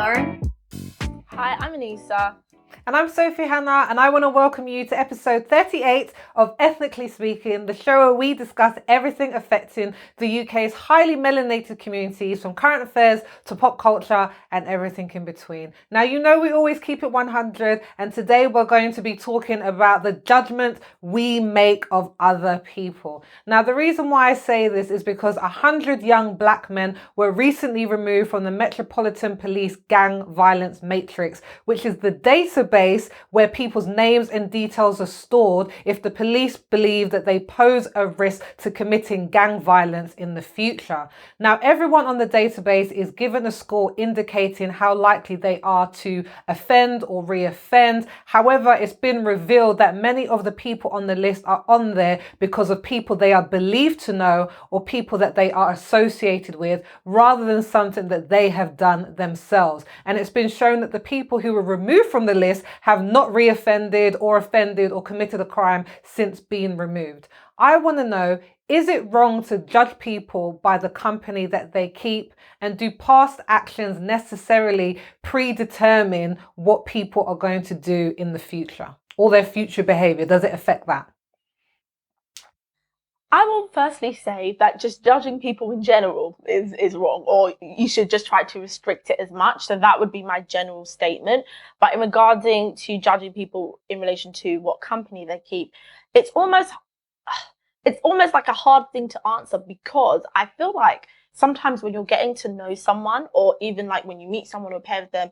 Lauren. Hi, I'm Anissa. And I'm Sophie Hannah, and I want to welcome you to episode 38 of Ethnically Speaking, the show where we discuss everything affecting the UK's highly melanated communities, from current affairs to pop culture and everything in between. Now, you know we always keep it 100, and today we're going to be talking about the judgment we make of other people. Now, the reason why I say this is because 100 young black men were recently removed from the Metropolitan Police gang violence matrix, which is the database where people's names and details are stored if the police believe that they pose a risk to committing gang violence in the future. Now, everyone on the database is given a score indicating how likely they are to offend or re-offend. However, it's been revealed that many of the people on the list are on there because of people they are believed to know or people that they are associated with, rather than something that they have done themselves. And it's been shown that the people who were removed from the list have not re-offended or offended or committed a crime since being removed. I want to know, is it wrong to judge people by the company that they keep? And do past actions necessarily predetermine what people are going to do in the future? Or their future behaviour, does it affect that? I will firstly say that just judging people in general is wrong, or you should just try to restrict it as much. So that would be my general statement. But in regarding to judging people in relation to what company they keep, it's almost like a hard thing to answer, because I feel like sometimes when you're getting to know someone, or even like when you meet someone or pair with them,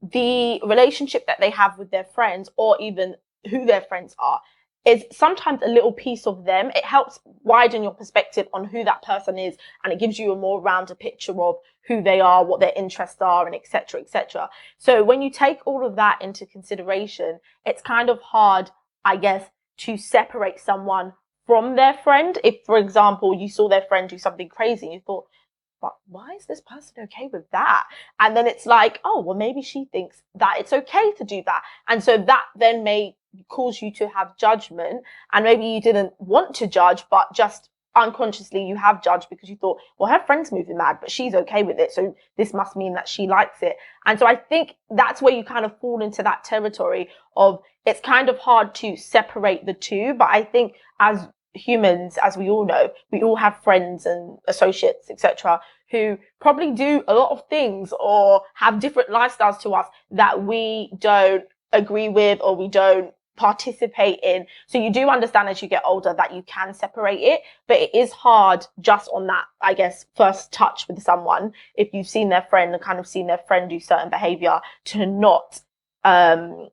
the relationship that they have with their friends, or even who their friends are, is sometimes a little piece of them. It helps widen your perspective on who that person is, and it gives you a more rounded picture of who they are, what their interests are, and etc., etc. So when you take all of that into consideration, it's kind of hard, I guess, to separate someone from their friend. If, for example, you saw their friend do something crazy and you thought, but why is this person okay with that? And then it's like, oh, well, maybe she thinks that it's okay to do that. And so that then may cause you to have judgment, and maybe you didn't want to judge, but just unconsciously you have judged because you thought, well, her friend's moving mad, but she's okay with it, so this must mean that she likes it. And so I think that's where you kind of fall into that territory of, it's kind of hard to separate the two. But I think as humans, as we all know, we all have friends and associates, etc., who probably do a lot of things or have different lifestyles to us that we don't agree with or we don't participate in. So you do understand as you get older that you can separate it, but it is hard just on that, I guess, first touch with someone, if you've seen their friend and kind of seen their friend do certain behavior, to not to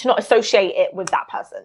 not associate it with that person.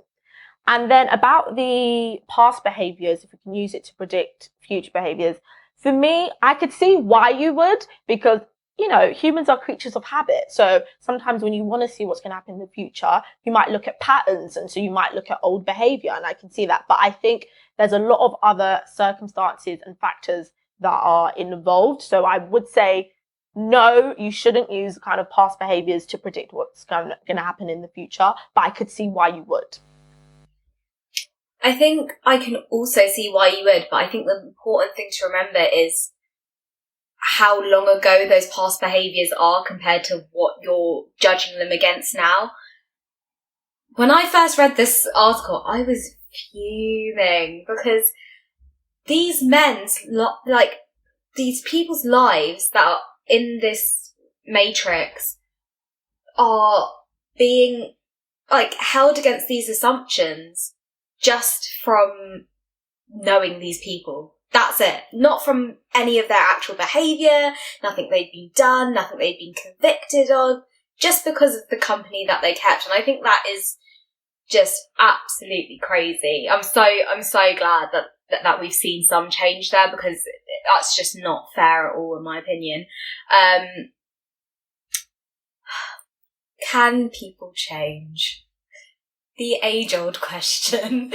And then about the past behaviors, if we can use it to predict future behaviors, for me, I could see why you would, because, you know, humans are creatures of habit. So sometimes when you want to see what's going to happen in the future, you might look at patterns. And so you might look at old behavior, and I can see that. But I think there's a lot of other circumstances and factors that are involved. So I would say, no, you shouldn't use kind of past behaviors to predict what's going to happen in the future. But I could see why you would. I think I can also see why you would, but I think the important thing to remember is how long ago those past behaviours are compared to what you're judging them against now. When I first read this article, I was fuming, because these these people's lives that are in this matrix are being held against these assumptions just from knowing these people. That's it. Not from any of their actual behaviour, nothing they've been done, nothing they've been convicted of, just because of the company that they kept. And I think that is just absolutely crazy. I'm so glad that we've seen some change there, because that's just not fair at all, in my opinion. Can people change? The age-old question.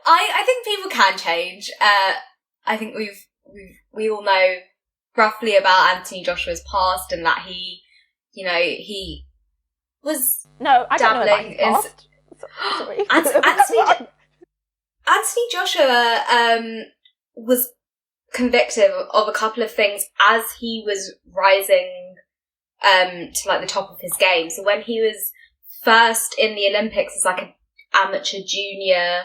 I think people can change. I think we all know roughly about Anthony Joshua's past, and that he was I don't know about his past. Sorry. Anthony Joshua was convicted of a couple of things as he was rising to like the top of his game. So when he was first in the Olympics as like an amateur junior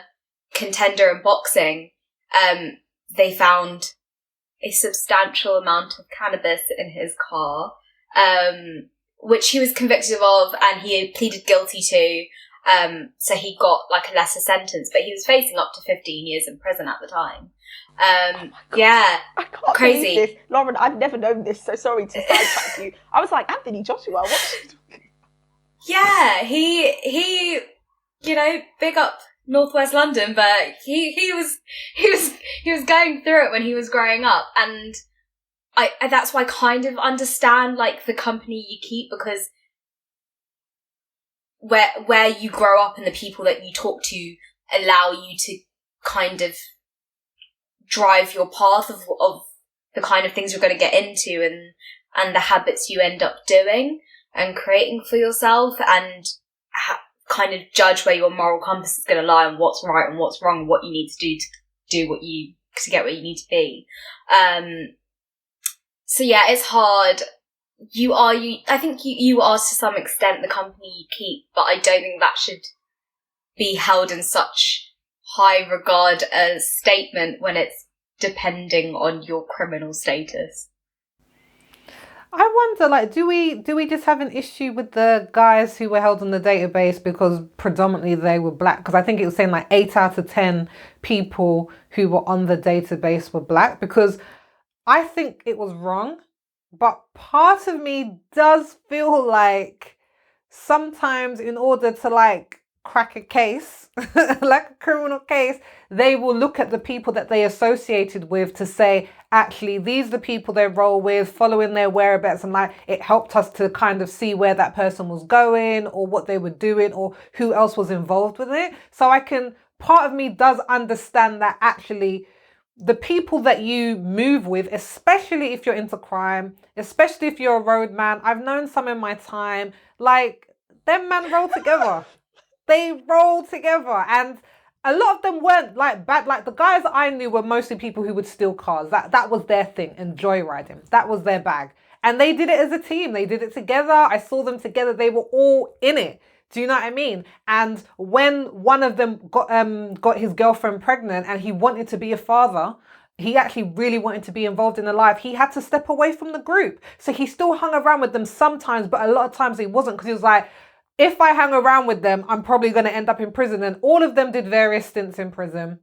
contender in boxing, they found a substantial amount of cannabis in his car, which he was convicted of and he pleaded guilty to. So he got like a lesser sentence, but he was facing up to 15 years in prison at the time. Yeah, I can't crazy. believe this. Lauren, I've never known this, so sorry to sidetrack you. I was like, Anthony Joshua, what's she talking? Yeah, he, you know, big up Northwest London, but he was going through it when he was growing up, and I that's why I kind of understand like the company you keep, because where you grow up and the people that you talk to allow you to kind of drive your path of the kind of things you're going to get into and the habits you end up doing and creating for yourself, and kind of judge where your moral compass is going to lie and what's right and what's wrong and what you need to do to get where you need to be. So yeah, it's hard. I think you are to some extent the company you keep, but I don't think that should be held in such high regard as statement when it's depending on your criminal status. I wonder, like, do we just have an issue with the guys who were held on the database because predominantly they were black? Because I think it was saying like 8 out of 10 people who were on the database were black, because I think it was wrong. But part of me does feel like sometimes in order to like crack a case, like a criminal case, they will look at the people that they associated with to say, actually, these are the people they roll with, following their whereabouts, and like it helped us to kind of see where that person was going or what they were doing or who else was involved with it. So part of me does understand that actually the people that you move with, especially if you're into crime, especially if you're a road man, I've known some in my time, like, them men roll together. They roll together. And a lot of them weren't like bad. Like the guys that I knew were mostly people who would steal cars. That was their thing, and joyriding. That was their bag. And they did it as a team. They did it together. I saw them together. They were all in it. Do you know what I mean? And when one of them got his girlfriend pregnant and he wanted to be a father, he actually really wanted to be involved in their life, he had to step away from the group. So he still hung around with them sometimes, but a lot of times he wasn't, because he was like, if I hang around with them, I'm probably going to end up in prison. And all of them did various stints in prison.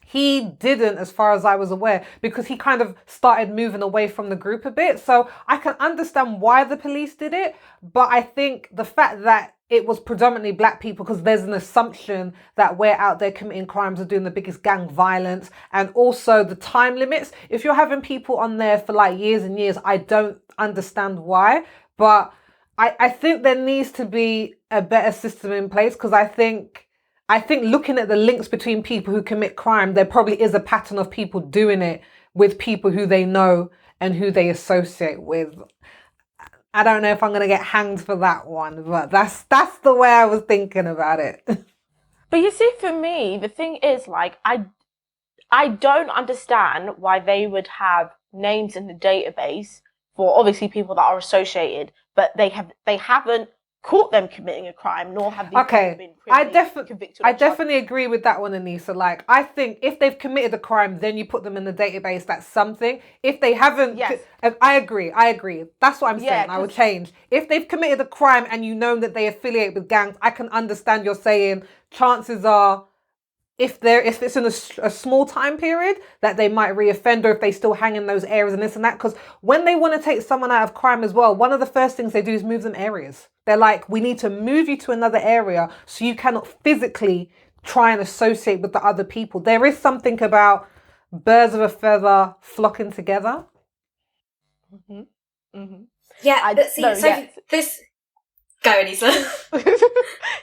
He didn't, as far as I was aware, because he kind of started moving away from the group a bit. So I can understand why the police did it. But I think the fact that it was predominantly black people, because there's an assumption that we're out there committing crimes or doing the biggest gang violence, and also the time limits. If you're having people on there for like years and years, I don't understand why. But I think there needs to be a better system in place, because I think looking at the links between people who commit crime, there probably is a pattern of people doing it with people who they know and who they associate with. I don't know if I'm going to get hanged for that one, but that's the way I was thinking about it. But you see, for me, the thing is, like, I don't understand why they would have names in the database for obviously people that are associated, but they haven't caught them committing a crime, nor have these people been convicted. I definitely agree with that one, Anissa. Like, I think if they've committed a crime, then you put them in the database. That's something. If they haven't, yes. I agree. That's what I'm saying. I would change. If they've committed a crime and you know that they affiliate with gangs, I can understand you're saying chances are, if it's in a small time period, that they might reoffend, or if they still hang in those areas and this and that. Because when they want to take someone out of crime as well, one of the first things they do is move them areas. They're like, we need to move you to another area so you cannot physically try and associate with the other people. There is something about birds of a feather flocking together. Mm-hmm. Mm-hmm. Yeah, this... Go, Anissa.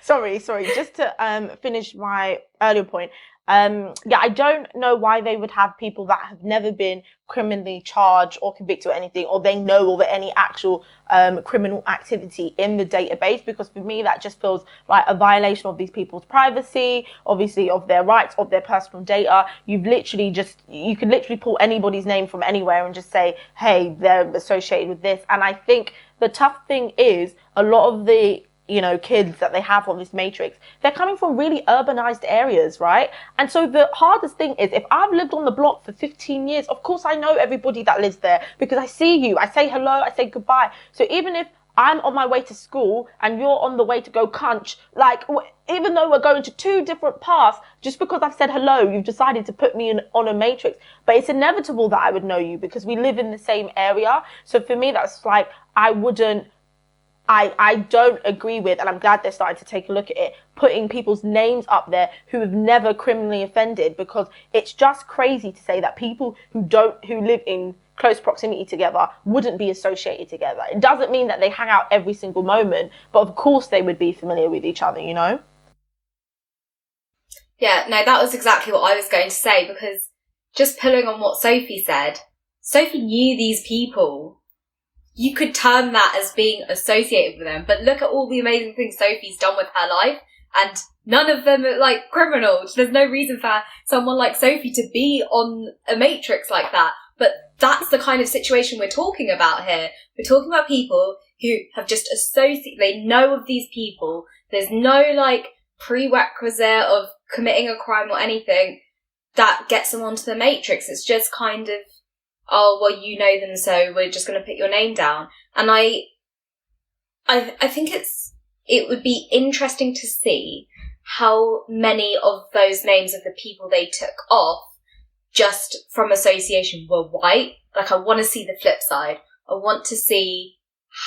Sorry. Just to finish my earlier point, I don't know why they would have people that have never been criminally charged or convicted or anything, or they know of any actual criminal activity in the database, because for me that just feels like a violation of these people's privacy, obviously of their rights, of their personal data. You could literally pull anybody's name from anywhere and just say, hey, they're associated with this. And I think the tough thing is a lot of the kids that they have on this matrix, they're coming from really urbanized areas, right? And so the hardest thing is, if I've lived on the block for 15 years, of course I know everybody that lives there because I see you, I say hello, I say goodbye. So even if I'm on my way to school and you're on the way to go crunch, like, even though we're going to two different paths, just because I've said hello, you've decided to put me on a matrix. But it's inevitable that I would know you because we live in the same area. So for me, that's like, I don't agree with, and I'm glad they're starting to take a look at it, putting people's names up there who have never criminally offended, because it's just crazy to say that people who live in close proximity together wouldn't be associated together. It doesn't mean that they hang out every single moment, but of course they would be familiar with each other, Yeah, no, that was exactly what I was going to say, because just pulling on what Sophie said, Sophie knew these people. You could term that as being associated with them, but look at all the amazing things Sophie's done with her life, and none of them are like criminal. There's no reason for someone like Sophie to be on a matrix like that. But that's the kind of situation we're talking about here. We're talking about people who have just they know of these people. There's no like prerequisite of committing a crime or anything that gets them onto the matrix. It's just kind of, oh, well, you know them, so we're just going to put your name down. And I think it would be interesting to see how many of those names of the people they took off just from association were white. Like, I want to see the flip side. I want to see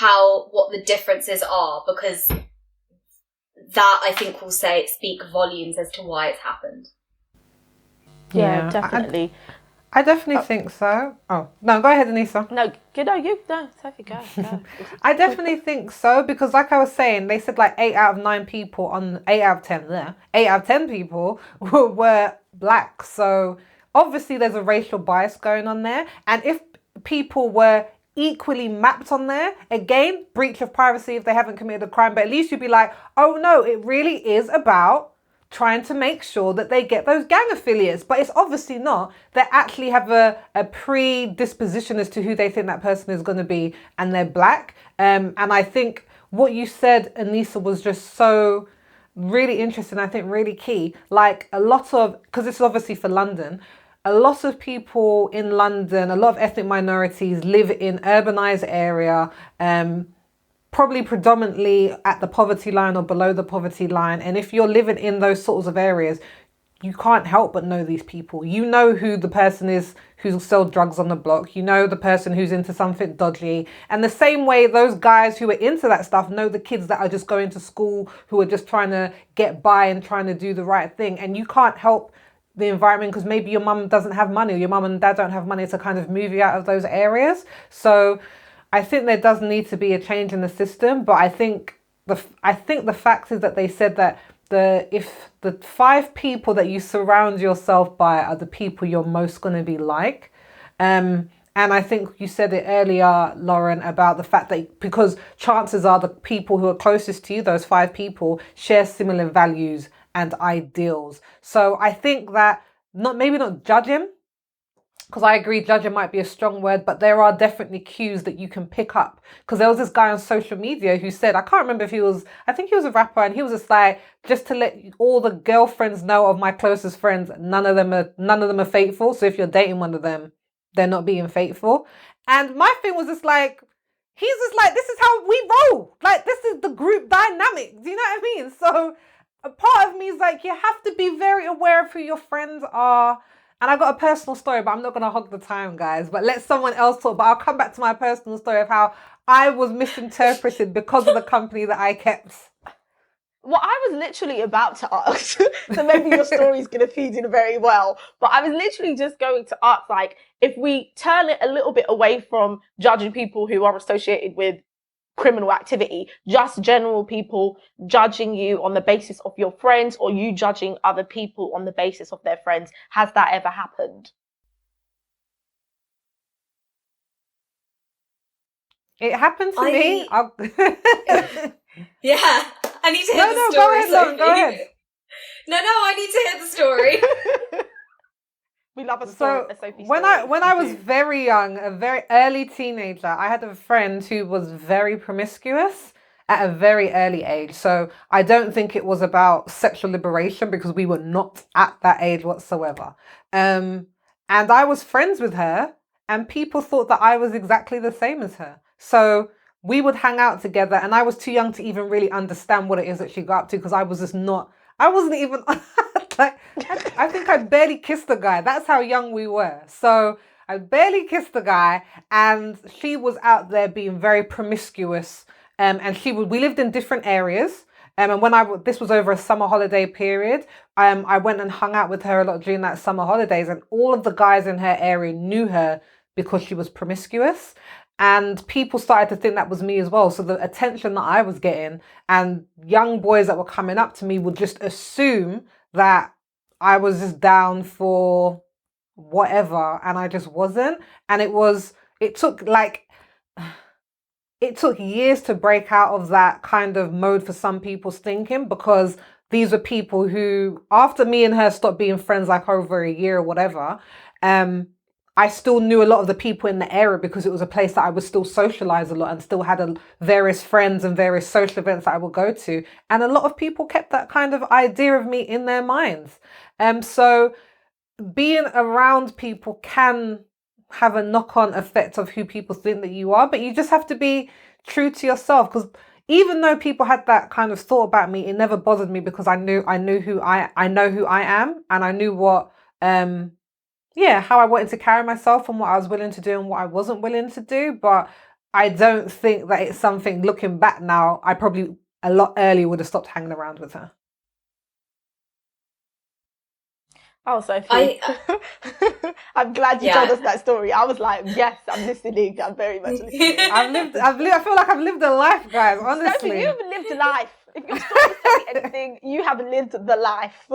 what the differences are, because that, I think, will speak volumes as to why it's happened. Yeah, definitely. I definitely think so. Oh, no, go ahead, Anissa. Sophie, go. I definitely think so, because like I was saying, they said like 8 out of 10 people were black. So obviously there's a racial bias going on there. And if people were equally mapped on there, again, breach of privacy if they haven't committed a crime, but at least you'd be like, oh no, it really is about trying to make sure that they get those gang affiliates. But it's obviously not. They actually have a predisposition as to who they think that person is going to be, and they're black. And I think what you said, Anissa, was just so really interesting. I think really key. Like because this is obviously for London, a lot of people in London, a lot of ethnic minorities live in urbanized area, probably predominantly at the poverty line or below the poverty line. And if you're living in those sorts of areas, you can't help but know these people. You know who the person is who sells drugs on the block. You know the person who's into something dodgy. And the same way those guys who are into that stuff know the kids that are just going to school, who are just trying to get by and trying to do the right thing. And you can't help the environment because maybe your mum doesn't have money, or your mum and dad don't have money to kind of move you out of those areas. So I think there does need to be a change in the system, but I think the fact is that they said that if the 5 people that you surround yourself by are the people you're most going to be like, and I think you said it earlier, Lauren, about the fact that because chances are the people who are closest to you, those 5 people, share similar values and ideals. So I think that maybe not judge him, because I agree judging might be a strong word, but there are definitely cues that you can pick up. Because there was this guy on social media who said, I can't remember if I think he was a rapper, and he was just like, just to let all the girlfriends know of my closest friends, none of them are faithful. So if you're dating one of them, they're not being faithful. And my thing was just like, he's just like, this is how we roll. Like, this is the group dynamic. Do you know what I mean? So a part of me is like, you have to be very aware of who your friends are. And I got a personal story, but I'm not going to hog the time, guys. But let someone else talk. But I'll come back to my personal story of how I was misinterpreted because of the company that I kept. Well, I was literally about to ask, so maybe your story's going to feed in very well. But I was literally just going to ask, like, if we turn it a little bit away from judging people who are associated with criminal activity, just general people judging you on the basis of your friends, or you judging other people on the basis of their friends. Has that ever happened? It happened to me. Yeah, I need to hear the story. Go ahead, Lauren, go ahead. No, I need to hear the story. We love a story. So when I was very young, a very early teenager, I had a friend who was very promiscuous at a very early age. So I don't think it was about sexual liberation, because we were not at that age whatsoever. And I was friends with her, and people thought that I was exactly the same as her. So we would hang out together, and I was too young to even really understand what it is that she got up to, because I wasn't even like, I think I barely kissed the guy. That's how young we were. So I barely kissed the guy, and she was out there being very promiscuous. And we lived in different areas. And when this was over a summer holiday period, I went and hung out with her a lot during that summer holidays, and all of the guys in her area knew her because she was promiscuous. And people started to think that was me as well. So the attention that I was getting, and young boys that were coming up to me would just assume that I was just down for whatever, and I just wasn't. And it took years to break out of that kind of mode for some people's thinking, because these were people who, after me and her stopped being friends, like over a year or whatever, I still knew a lot of the people in the area, because it was a place that I would still socialize a lot and still had various friends and various social events that I would go to. And a lot of people kept that kind of idea of me in their minds. So being around people can have a knock-on effect of who people think that you are, but you just have to be true to yourself. Because even though people had that kind of thought about me, it never bothered me, because I know who I am, and I knew what how I wanted to carry myself, and what I was willing to do and what I wasn't willing to do. But I don't think that it's something, looking back now, I probably a lot earlier would have stopped hanging around with her. Oh, Sophie. I'm glad you told us that story. I was like, yes, I'm listening. I'm very much listening. I feel like I've lived a life, guys, honestly. Sophie, you haven't lived a life. If your story is telling anything, you haven't lived the life.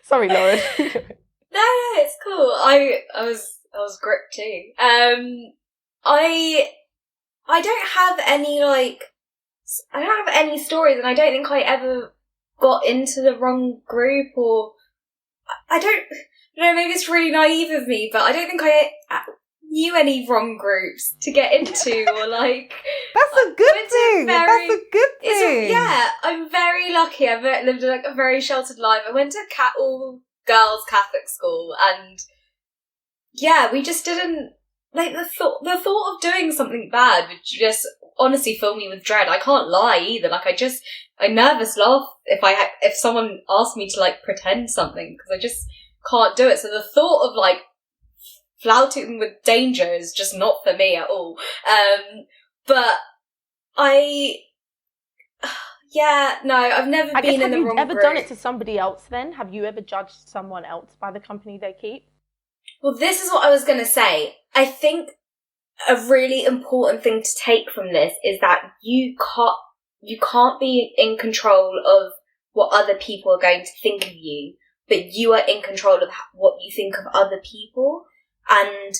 Sorry, Lauren. No, it's cool. I was gripped too. I don't have any stories, and I don't think I ever got into the wrong group, or I don't know, maybe it's really naive of me, but I don't think I knew any wrong groups to get into, or like... That's a good thing! That's a good thing! I'm very lucky. I've lived a very sheltered life. I went to all-girls Catholic school, and we just didn't... Like, the thought of doing something bad would just honestly fill me with dread. I can't lie either. Like, I nervous laugh if someone asked me to, like, pretend something, because I just can't do it. So the thought of, like, flouting with danger is just not for me at all. But I've never been in the wrong group. Have you ever done it to somebody else then? Have you ever judged someone else by the company they keep? Well, this is what I was going to say. I think a really important thing to take from this is that you can't be in control of what other people are going to think of you, but you are in control of what you think of other people. And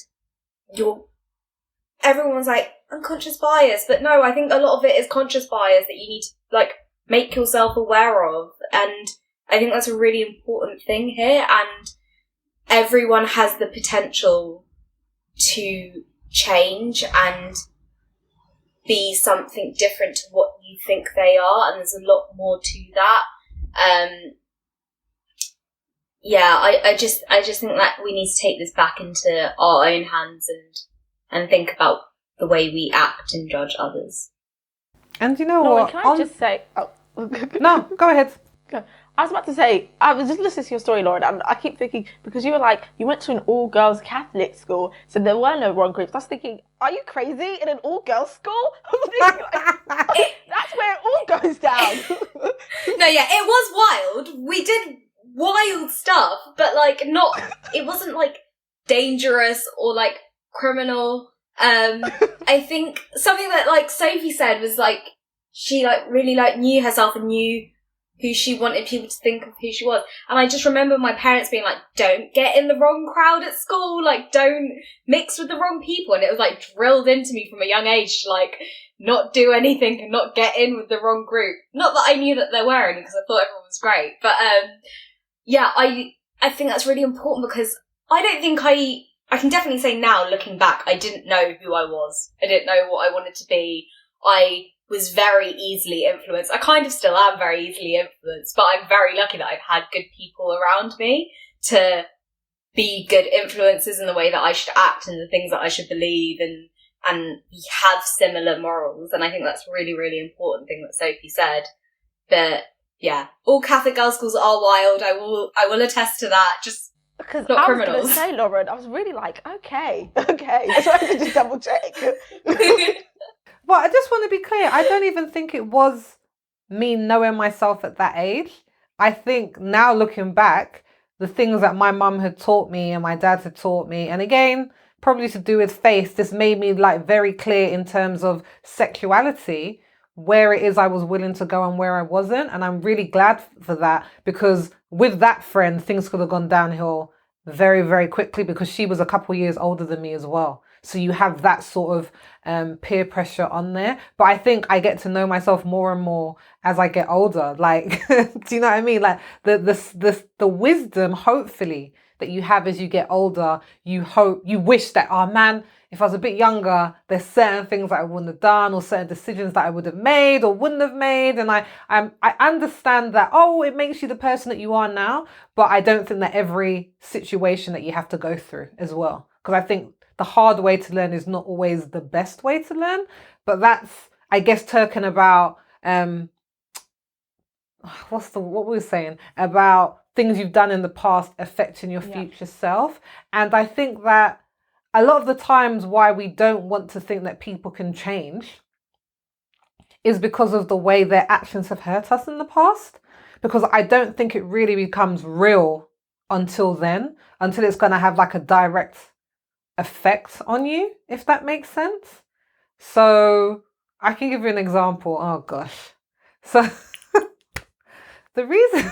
everyone's like, unconscious bias, but no, I think a lot of it is conscious bias that you need to, like, make yourself aware of. And I think that's a really important thing here, and everyone has the potential to change and be something different to what you think they are, and there's a lot more to that. I just think that we need to take this back into our own hands and think about the way we act and judge others. And you know Lauren, what? can I just say... Oh. No, go ahead. I was about to say, I was just listening to your story, Lauren, and I keep thinking, because you were like, you went to an all-girls Catholic school, so there were no wrong groups. I was thinking, are you crazy? In an all-girls school? I was thinking, like, that's where it all goes down. No, it was wild. We did wild stuff, but, like, it wasn't, like, dangerous or, like, criminal. I think something that like Sophie said was like she like really like knew herself and knew who she wanted people to think of who she was. And I just remember my parents being like, don't get in the wrong crowd at school, like don't mix with the wrong people. And it was like drilled into me from a young age to like not do anything and not get in with the wrong group. Not that I knew that there were any because I thought everyone was great. But yeah, I think that's really important because I don't think I can definitely say now, looking back, I didn't know who I was. I didn't know what I wanted to be. I was very easily influenced. I kind of still am very easily influenced, but I'm very lucky that I've had good people around me to be good influences in the way that I should act and the things that I should believe and have similar morals. And I think that's a really, really important thing that Sophie said. But yeah, all Catholic girls' schools are wild. I will attest to that. Just because not I criminals. was going to say, Lauren, I was really like, okay. I tried to just double check. Well, I just want to be clear. I don't even think it was me knowing myself at that age. I think now looking back, the things that my mum had taught me and my dad had taught me, and again, probably to do with faith, this made me like very clear in terms of sexuality, where it is I was willing to go and where I wasn't. And I'm really glad for that because with that friend, things could have gone downhill very, very quickly because she was a couple years older than me as well. So you have that sort of peer pressure on there. But I think I get to know myself more and more as I get older. Like, do you know what I mean? Like the wisdom, hopefully, that you have as you get older, you wish that, oh man, if I was a bit younger, there's certain things that I wouldn't have done or certain decisions that I would have made or wouldn't have made. And I understand that, it makes you the person that you are now. But I don't think that every situation that you have to go through as well. Because I think the hard way to learn is not always the best way to learn. But that's, I guess, talking about, what we were saying about things you've done in the past affecting your future self. And I think that a lot of the times why we don't want to think that people can change is because of the way their actions have hurt us in the past. Because I don't think it really becomes real until then, until it's going to have like a direct effect on you, if that makes sense. So I can give you an example. Oh gosh. So the reason,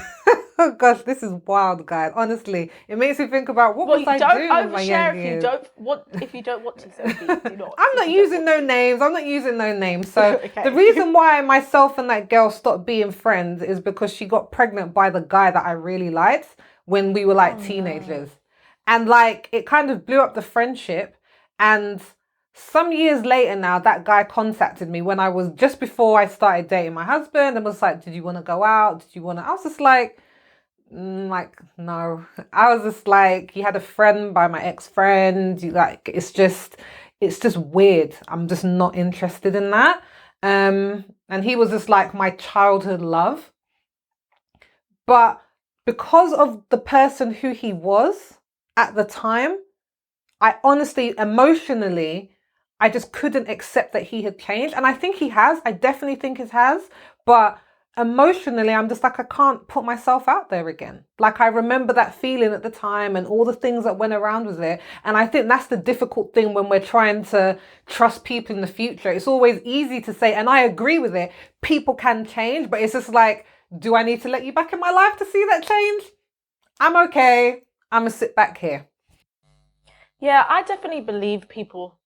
oh gosh, this is wild, guys. Honestly, it makes me think about what was I doing in my young years. If you don't want to, Sophie, do not. I'm not using no names. So okay. The reason why myself and that girl stopped being friends is because she got pregnant by the guy that I really liked when we were like teenagers. No. And like, it kind of blew up the friendship. And some years later now, that guy contacted me when I was just before I started dating my husband and was like, did you want to go out? I was just like, no. I was just like, he had a friend by my ex-friend. It's just weird. I'm just not interested in that. And he was just like my childhood love. But because of the person who he was at the time, I honestly, emotionally, I just couldn't accept that he had changed. And I think he has. I definitely think he has. But emotionally, I'm just like, I can't put myself out there again. Like, I remember that feeling at the time and all the things that went around with it. And I think that's the difficult thing when we're trying to trust people in the future. It's always easy to say, and I agree with it, people can change. But it's just like, do I need to let you back in my life to see that change? I'm okay. I'm going to sit back here. Yeah, I definitely believe people.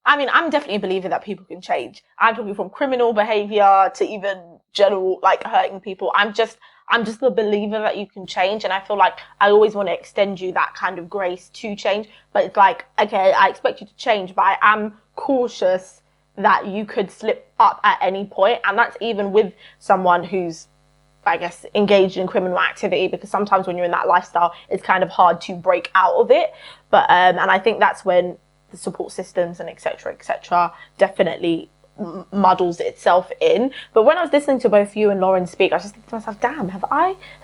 I mean, I'm definitely a believer that people can change. I'm talking from criminal behaviour to even general, like, hurting people. I'm just the believer that you can change. And I feel like I always want to extend you that kind of grace to change. But it's like, okay, I expect you to change, but I am cautious that you could slip up at any point. And that's even with someone who's, I guess, engaged in criminal activity, because sometimes when you're in that lifestyle, it's kind of hard to break out of it. But, and I think that's when the support systems and et cetera, definitely muddles itself in. But when I was listening to both you and Lauren speak, I was just thinking to myself, damn, has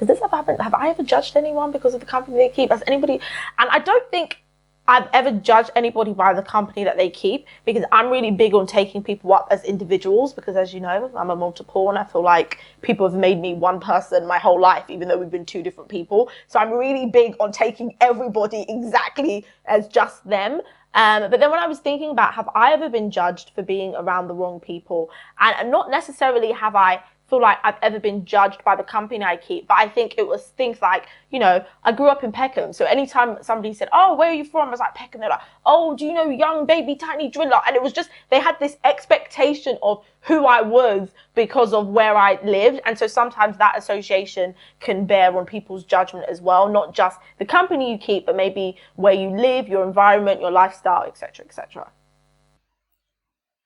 this ever happened? Have I ever judged anyone because of the company they keep? Has anybody? And I don't think I've ever judged anybody by the company that they keep, because I'm really big on taking people up as individuals, because as you know, I'm a multiple and I feel like people have made me one person my whole life, even though we've been two different people. So I'm really big on taking everybody exactly as just them. But then when I was thinking about, have I ever been judged for being around the wrong people? And not necessarily have I feel like I've ever been judged by the company I keep, but I think it was things like, you know, I grew up in Peckham. So anytime somebody said, oh, where are you from? I was like, Peckham. They're like, oh, do you know young baby tiny driller? And it was just, they had this expectation of who I was because of where I lived. And so sometimes that association can bear on people's judgment as well, not just the company you keep, but maybe where you live, your environment, your lifestyle, etc., etc.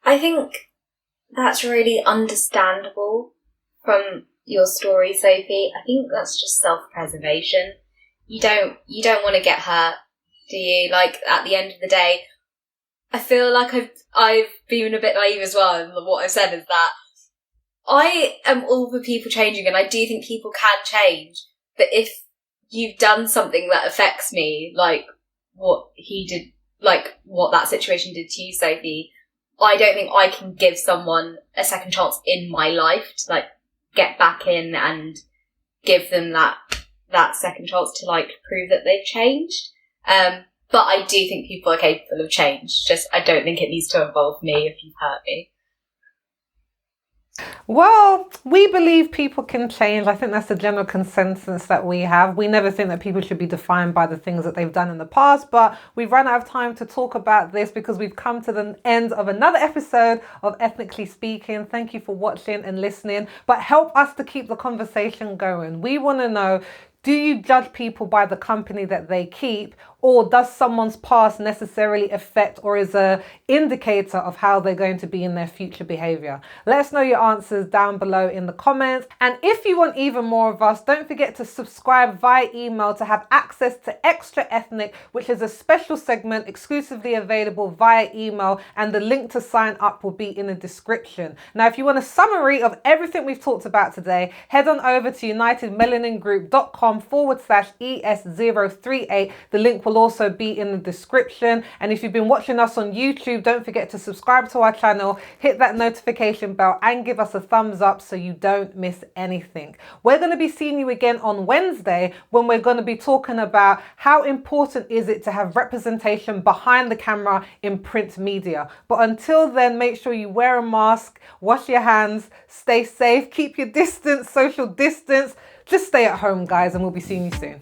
I think that's really understandable from your story, Sophie. I think that's just self-preservation. You don't want to get hurt, do you? Like, at the end of the day, I feel like I've been a bit naive as well, and what I've said is that I am all for people changing, and I do think people can change, but if you've done something that affects me, like what he did, like what that situation did to you, Sophie, I don't think I can give someone a second chance in my life to, like, get back in and give them that second chance to, like, prove that they've changed. But I do think people are capable of change. Just, I don't think it needs to involve me if you've hurt me. Well, we believe people can change. I think that's the general consensus that we have. We never think that people should be defined by the things that they've done in the past, but we've run out of time to talk about this because we've come to the end of another episode of Ethnically Speaking. Thank you for watching and listening, but help us to keep the conversation going. We want to know, do you judge people by the company that they keep, or does someone's past necessarily affect or is an indicator of how they're going to be in their future behaviour? Let us know your answers down below in the comments. And if you want even more of us, don't forget to subscribe via email to have access to Extra Ethnic, which is a special segment exclusively available via email, and the link to sign up will be in the description. Now, if you want a summary of everything we've talked about today, head on over to unitedmelaningroup.com/ES038. The link will also be in the description. And if you've been watching us on YouTube, don't forget to subscribe to our channel, hit that notification bell, and give us a thumbs up so you don't miss anything. We're going to be seeing you again on Wednesday when we're going to be talking about how important is it to have representation behind the camera in print media. But until then, make sure you wear a mask, wash your hands, stay safe, keep your distance, social distance. Just stay at home, guys, and we'll be seeing you soon.